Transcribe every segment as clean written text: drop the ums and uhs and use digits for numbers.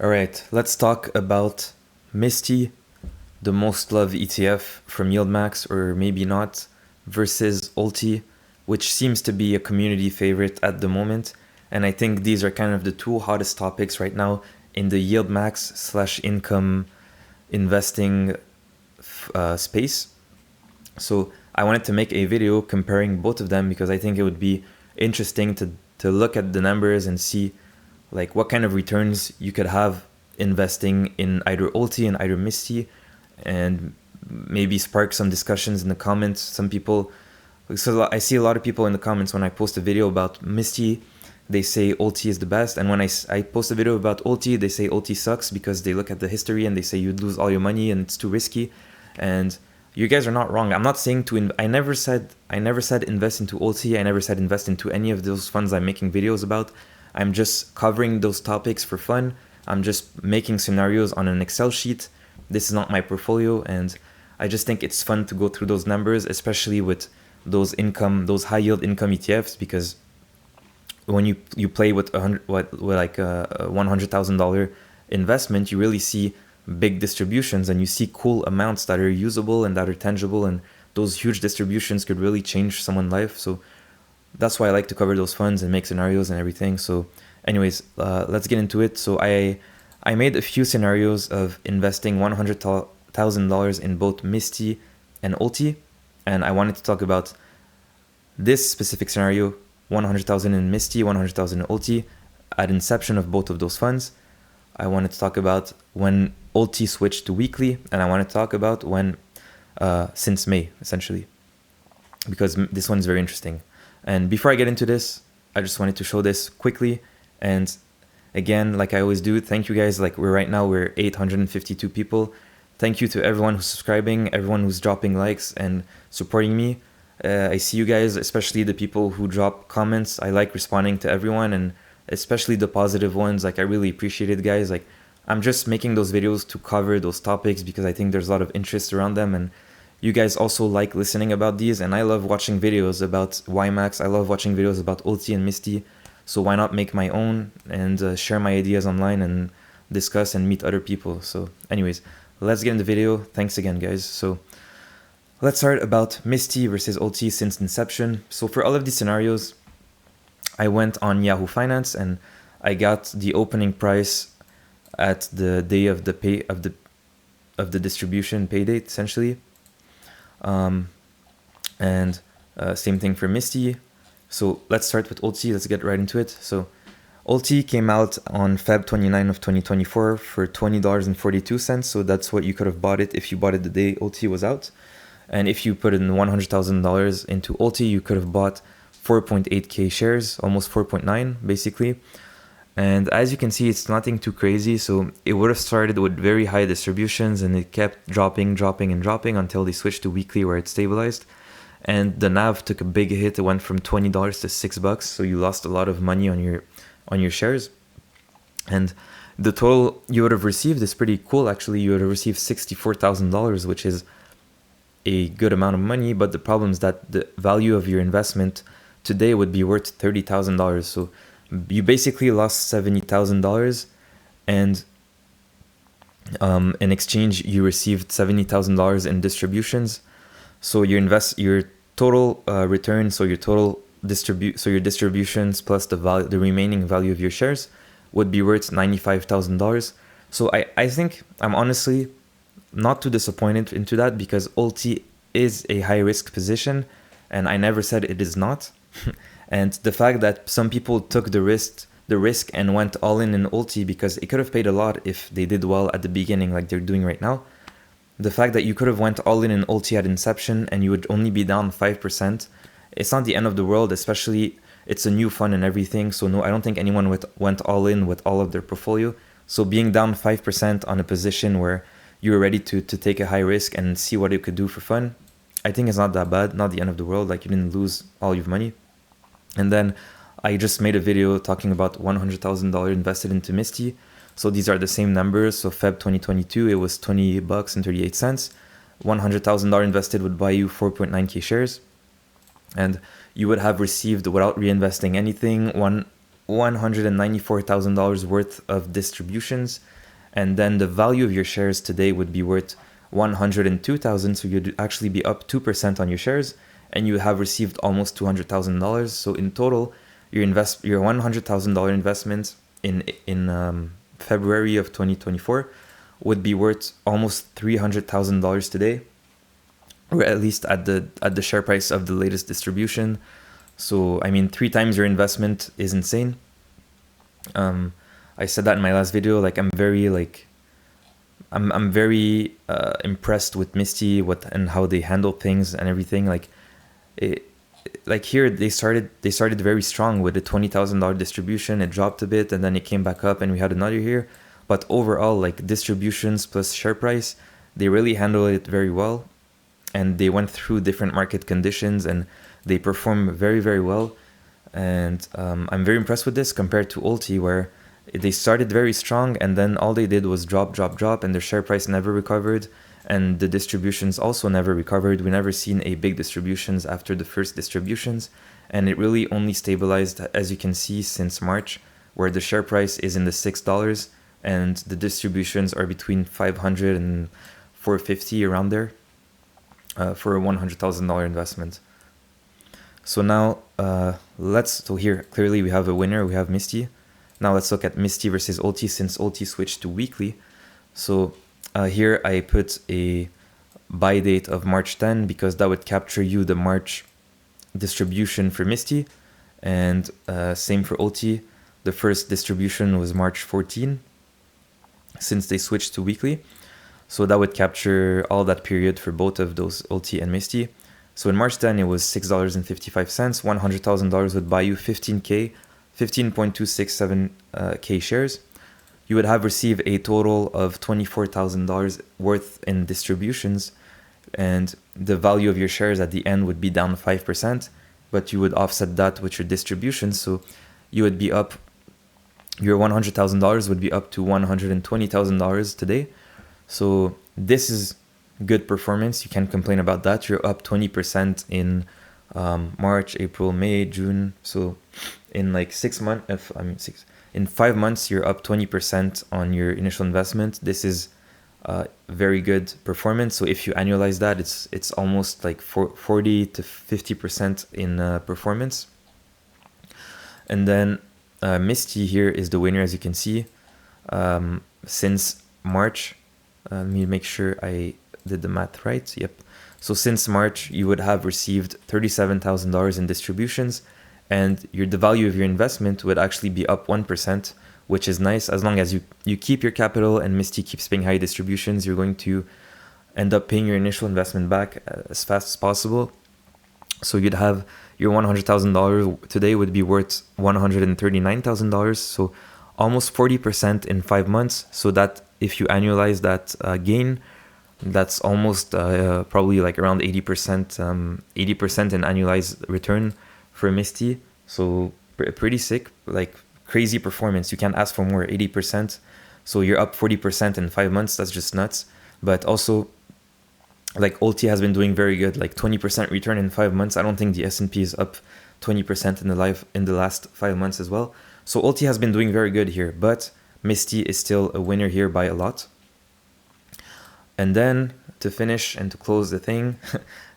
All right, let's talk about MSTY, the most loved ETF from YieldMax, or maybe not, versus ULTY, which seems to be a community favorite at the moment. And I think these are kind of the two hottest topics right now in the YieldMax slash income investing space. So I wanted to make a video comparing both of them because I think it would be interesting to look at the numbers and see like what kind of returns you could have investing in either ULTY and either MSTY, and maybe spark some discussions in the comments. Some people, so I see a lot of people in the comments when I post a video about MSTY, they say ULTY is the best, and when I post a video about ULTY, they say ULTY sucks because they look at the history and they say you'd lose all your money and it's too risky. And you guys are not wrong. I'm not saying I never said invest into ULTY. I never said invest into any of those funds I'm making videos about. I'm just covering those topics for fun. I'm just making scenarios on an Excel sheet. This is not my portfolio, and I just think it's fun to go through those numbers, especially with those high yield income ETFs, because when you play with a $100,000 investment, you really see big distributions and you see cool amounts that are usable and that are tangible, and those huge distributions could really change someone's life. So that's why I like to cover those funds and make scenarios and everything. So anyways, let's get into it. So I made a few scenarios of investing $100,000 in both MSTY and ULTY, and I wanted to talk about this specific scenario, 100,000 in MSTY, 100,000 in ULTY, at inception of both of those funds. I wanted to talk about when ULTY switched to weekly, and I want to talk about when since May, essentially, because this one is very interesting. And before I get into this, I just wanted to show this quickly. And again, like I always do, thank you guys. Like we're 852 people. Thank you to everyone who's subscribing, everyone who's dropping likes and supporting me. I see you guys, especially the people who drop comments. I like responding to everyone, and especially the positive ones. Like I really appreciate it, guys. Like I'm just making those videos to cover those topics because I think there's a lot of interest around them, and you guys also like listening about these, and I love watching videos about YMAX. I love watching videos about ULTY and MSTY. So why not make my own and share my ideas online and discuss and meet other people. So anyways, let's get in the video. Thanks again, guys. So let's start about MSTY versus ULTY since inception. So for all of these scenarios, I went on Yahoo Finance and I got the opening price at the day of the distribution pay date, essentially. Same thing for MSTY. So let's start with ULTY. Let's get right into it. So ULTY came out on Feb 29 of 2024 for $20.42. So that's what you could have bought it if you bought it the day ULTY was out. And if you put in $100,000 into ULTY, you could have bought 4.8k shares, almost 4.9 basically. And as you can see, it's nothing too crazy. So it would have started with very high distributions and it kept dropping until they switched to weekly where it stabilized. And the NAV took a big hit. It went from $20 to $6. So you lost a lot of money on your shares. And the total you would have received is pretty cool. Actually, you would have received $64,000, which is a good amount of money. But the problem is that the value of your investment today would be worth $30,000. So you basically lost $70,000, and in exchange you received $70,000 in distributions. So your total return, so your distributions plus the remaining value of your shares would be worth $95,000. So I think I'm honestly not too disappointed into that, because ULTY is a high risk position, and I never said it is not. And the fact that some people took the risk and went all in ULTY because it could have paid a lot if they did well at the beginning, like they're doing right now. The fact that you could have went all in ULTY at inception and you would only be down 5%, it's not the end of the world, especially it's a new fund and everything. So no, I don't think anyone went all in with all of their portfolio. So being down 5% on a position where you were ready to take a high risk and see what it could do for fun, I think it's not that bad, not the end of the world. Like you didn't lose all your money. And then I just made a video talking about $100,000 invested into MSTY. So these are the same numbers. So Feb 2022, it was $20.38. $100,000 invested would buy you 4.9k shares. And you would have received, without reinvesting anything, $194,000 worth of distributions, and then the value of your shares today would be worth $102,000, so you'd actually be up 2% on your shares, and you have received almost $200,000. So in total, your $100,000 investment in February of 2024 would be worth almost $300,000 today, or at least at the share price of the latest distribution. So I mean, 3 times your investment is insane. I said that in my last video. Like, I'm very impressed with MSTY, and how they handle things and everything. Like here they started very strong with a $20,000 distribution. It dropped a bit and then it came back up, and we had another year. But overall, like, distributions plus share price, they really handled it very well, and they went through different market conditions and they perform very, very well. And I'm very impressed with this compared to ULTY, where they started very strong and then all they did was drop, and their share price never recovered, and the distributions also never recovered. We never seen a big distributions after the first distributions, and it really only stabilized, as you can see, since March, where the share price is in the $6 and the distributions are between $500 and $450, around there, for a $100,000 investment. So now so here clearly we have a winner. We have MSTY. Now let's look at MSTY versus ULTY, since ULTY switched to weekly. So here I put a buy date of March 10 because that would capture you the March distribution for MSTY, and same for ULTY. The first distribution was March 14 since they switched to weekly. So that would capture all that period for both of those, ULTY and MSTY. So in March 10, it was $6.55. $100,000 would buy you 15.267K shares. You would have received a total of $24,000 worth in distributions, and the value of your shares at the end would be down 5%, but you would offset that with your distributions. So you would be up, your $100,000 would be up to $120,000 today. So this is good performance. You can't complain about that. You're up 20% in March, April, May, June. So in like 6 months, in 5 months, you're up 20% on your initial investment. This is very good performance. So if you annualize that, it's almost like 40 to 50% in performance. And then MSTY here is the winner, as you can see. Since March, let me make sure I did the math right. Yep. So since March, you would have received $37,000 in distributions, and the value of your investment would actually be up 1%, which is nice. As long as you keep your capital and MSTY keeps paying high distributions, you're going to end up paying your initial investment back as fast as possible. So you'd have your $100,000 today would be worth $139,000. So almost 40% in 5 months. So that if you annualize that gain, that's almost probably like around 80%, 80% in annualized return for MSTY. So pretty sick, like crazy performance. You can't ask for more, 80%. So you're up 40% in 5 months. That's just nuts. But also, like, ULTY has been doing very good, like 20% return in 5 months. I don't think the S&P is up 20% in the last 5 months as well. So ULTY has been doing very good here, but MSTY is still a winner here by a lot. And then to finish and to close the thing,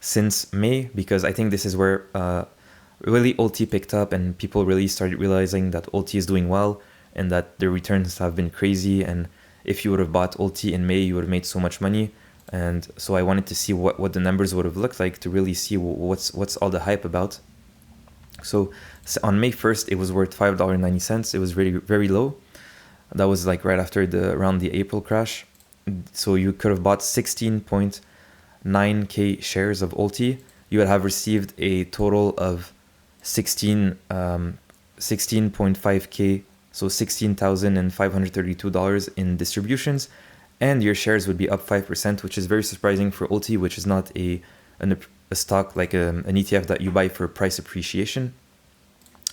since May, because I think this is where really ULTY picked up and people really started realizing that ULTY is doing well and that the returns have been crazy. And if you would have bought ULTY in May, you would have made so much money. And so I wanted to see what the numbers would have looked like to really see what's all the hype about. So on May 1st, it was worth $5.90. It was very, very low. That was like right after around the April crash. So you could have bought 16.9K shares of ULTY. You would have received a total of 16.5K, so $16,532 in distributions, and your shares would be up 5%, which is very surprising for ULTY, which is not a stock like an ETF that you buy for price appreciation.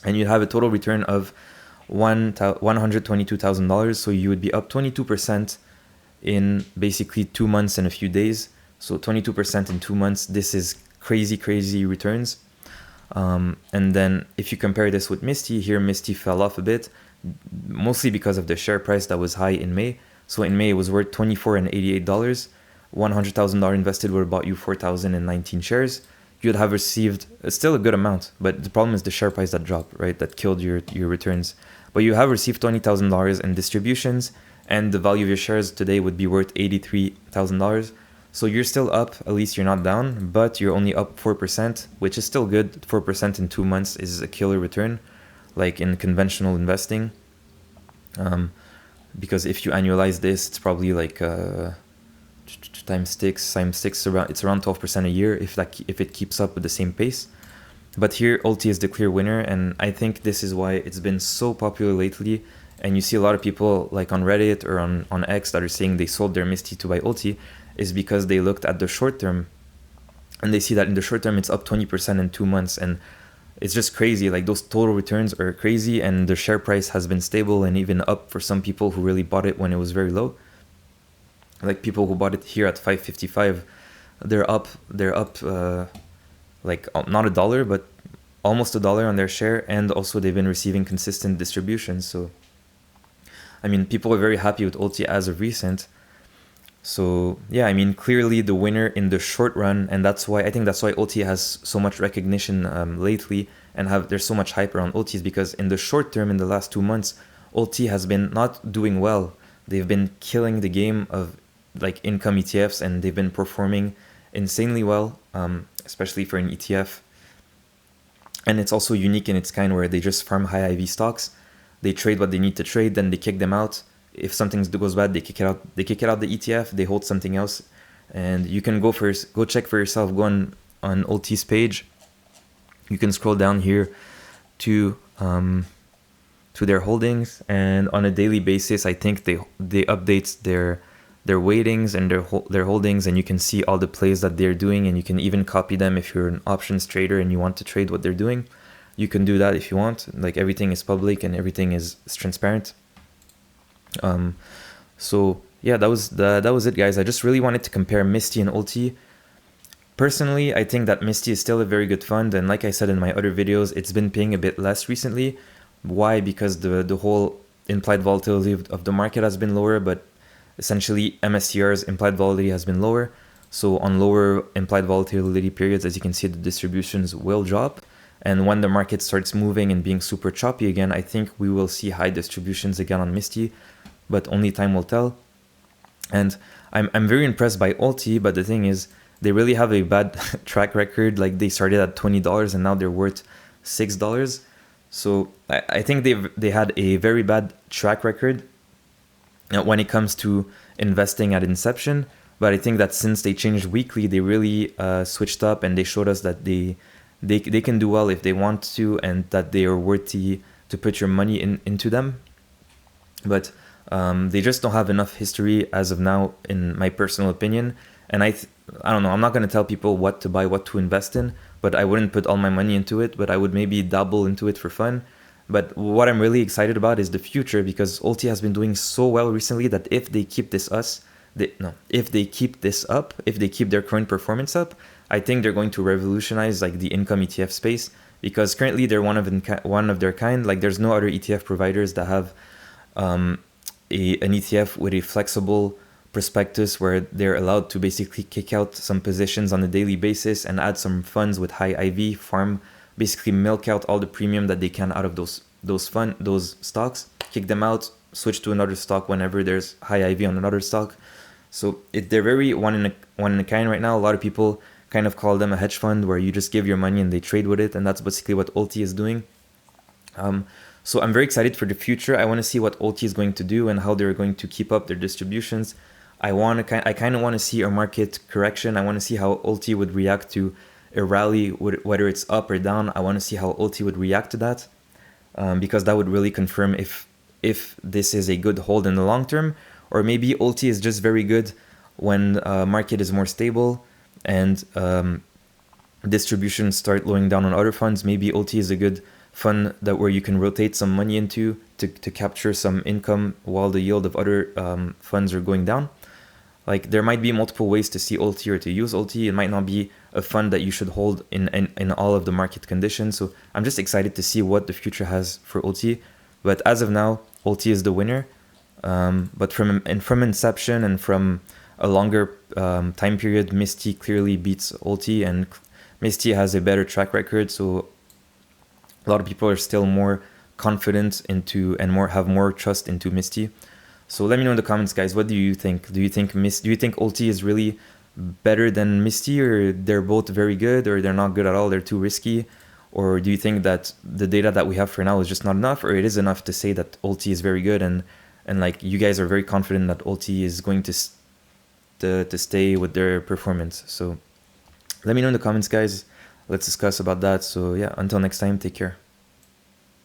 And you have a total return of $122,000, so you would be up 22% in basically 2 months and a few days. So 22% in 2 months. This is crazy returns. And then if you compare this with MSTY, here MSTY fell off a bit, mostly because of the share price that was high in May. So in May it was worth $24 and $88. $100,000 invested would have bought you 4,019 shares. You'd have received still a good amount, but the problem is the share price that dropped, right? That killed your returns. But you have received $20,000 in distributions, and the value of your shares today would be worth $83,000. So you're still up, at least you're not down, but you're only up 4%, which is still good. 4% in 2 months is a killer return, like in conventional investing. Because if you annualize this, it's probably like times six, it's around 12% a year if it keeps up with the same pace. But here ULTY is the clear winner, and I think this is why it's been so popular lately. And you see a lot of people like on Reddit or on X that are saying they sold their MSTY to buy ULTY, is because they looked at the short term and they see that in the short term it's up 20% in 2 months, and it's just crazy. Like those total returns are crazy, and the share price has been stable and even up for some people who really bought it when it was very low. Like people who bought it here at 555, they're up like not $1 but almost $1 on their share, and also they've been receiving consistent distributions. So I mean, people are very happy with ULTY as of recent. So yeah, I mean, clearly the winner in the short run, and that's why ULTY has so much recognition lately, and there's so much hype around ULTY, is because in the short term, in the last 2 months, ULTY has been not doing well. They've been killing the game of like income ETFs, and they've been performing insanely well, especially for an ETF. And it's also unique in its kind, where they just farm high IV stocks. They trade what they need to trade, then they kick them out. If something goes bad, they kick it out. They kick it out the ETF. They hold something else, and you can go check for yourself. Go on ULTY's page. You can scroll down here to their holdings, and on a daily basis, I think they update their weightings and their holdings, and you can see all the plays that they're doing, and you can even copy them if you're an options trader and you want to trade what they're doing. You can do that if you want. Like everything is public and everything is transparent. So yeah, that was it, guys. I just really wanted to compare MSTY and ULTY. Personally, I think that MSTY is still a very good fund, and like I said in my other videos, it's been paying a bit less recently. Why? Because the whole implied volatility of the market has been lower, but essentially MSTR's implied volatility has been lower. So on lower implied volatility periods, as you can see, the distributions will drop. And when the market starts moving and being super choppy again, I think we will see high distributions again on MSTY, but only time will tell. And I'm very impressed by ULTY, but the thing is, they really have a bad track record. Like they started at $20 and now they're worth $6. So I think they had a very bad track record when it comes to investing at inception. But I think that since they changed weekly, they really switched up, and they showed us that they can do well if they want to, and that they are worthy to put your money into them. But they just don't have enough history as of now, in my personal opinion. And I don't know, I'm not going to tell people what to buy, what to invest in, but I wouldn't put all my money into it, but I would maybe dabble into it for fun. But what I'm really excited about is the future, because ULTY has been doing so well recently that if they keep if they keep their current performance up, I think they're going to revolutionize like the income ETF space, because currently they're one of their kind. Like there's no other ETF providers that have an ETF with a flexible prospectus where they're allowed to basically kick out some positions on a daily basis and add some funds with high IV, farm, basically milk out all the premium that they can out of those stocks, kick them out, switch to another stock whenever there's high IV on another stock. So they're very one in a kind right now. A lot of people kind of call them a hedge fund, where you just give your money and they trade with it, and that's basically what ULTY is doing. So I'm very excited for the future. I want to see what ULTY is going to do and how they're going to keep up their distributions. I kind of want to see a market correction. I want to see how ULTY would react to a rally, whether it's up or down. I want to see how ULTY would react to that, because that would really confirm if this is a good hold in the long term, or maybe ULTY is just very good when market is more stable and distributions start slowing down on other funds. Maybe ULTY is a good fund where you can rotate some money into to capture some income while the yield of other funds are going down. Like there might be multiple ways to see ULTY or to use ULTY. It might not be a fund that you should hold in all of the market conditions. So I'm just excited to see what the future has for ULTY. But as of now, ULTY is the winner. But from inception and from a longer time period, MSTY clearly beats ULTY, and MSTY has a better track record. So a lot of people are still more confident into and have more trust into MSTY. So let me know in the comments, guys. What do you think? Do you think ULTY is really better than MSTY, or they're both very good, or they're not good at all? They're too risky, or do you think that the data that we have for now is just not enough, or it is enough to say that ULTY is very good, and like you guys are very confident that ULTY is going to stay with their performance? So let me know in the comments, guys. Let's discuss about that. So yeah, until next time, take care.